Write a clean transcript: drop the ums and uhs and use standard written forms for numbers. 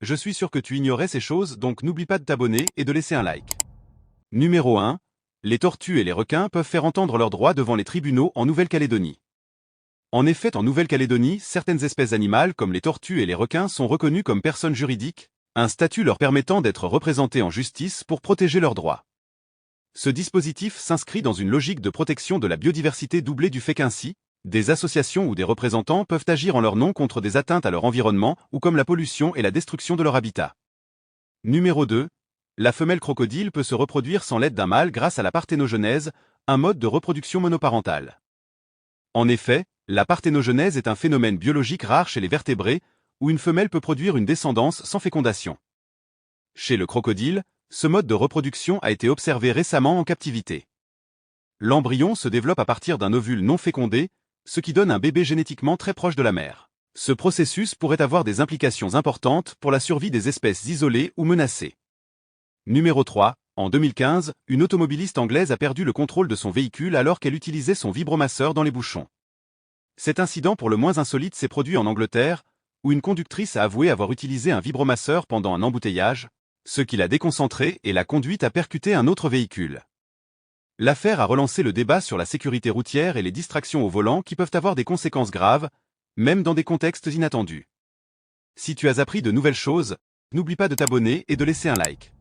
Je suis sûr que tu ignorais ces choses, donc n'oublie pas de t'abonner et de laisser un like. Numéro 1. Les tortues et les requins peuvent faire entendre leurs droits devant les tribunaux en Nouvelle-Calédonie. En effet, en Nouvelle-Calédonie, certaines espèces animales comme les tortues et les requins sont reconnues comme personnes juridiques, un statut leur permettant d'être représentés en justice pour protéger leurs droits. Ce dispositif s'inscrit dans une logique de protection de la biodiversité doublée du fait qu'ainsi, des associations ou des représentants peuvent agir en leur nom contre des atteintes à leur environnement ou comme la pollution et la destruction de leur habitat. Numéro 2. La femelle crocodile peut se reproduire sans l'aide d'un mâle grâce à la parthénogenèse, un mode de reproduction monoparentale. En effet, la parthénogenèse est un phénomène biologique rare chez les vertébrés, où une femelle peut produire une descendance sans fécondation. Chez le crocodile, ce mode de reproduction a été observé récemment en captivité. L'embryon se développe à partir d'un ovule non fécondé, ce qui donne un bébé génétiquement très proche de la mère. Ce processus pourrait avoir des implications importantes pour la survie des espèces isolées ou menacées. Numéro 3. En 2015, une automobiliste anglaise a perdu le contrôle de son véhicule alors qu'elle utilisait son vibromasseur dans les bouchons. Cet incident pour le moins insolite s'est produit en Angleterre, où une conductrice a avoué avoir utilisé un vibromasseur pendant un embouteillage, ce qui l'a déconcentrée et l'a conduite à percuter un autre véhicule. L'affaire a relancé le débat sur la sécurité routière et les distractions au volant qui peuvent avoir des conséquences graves, même dans des contextes inattendus. Si tu as appris de nouvelles choses, n'oublie pas de t'abonner et de laisser un like.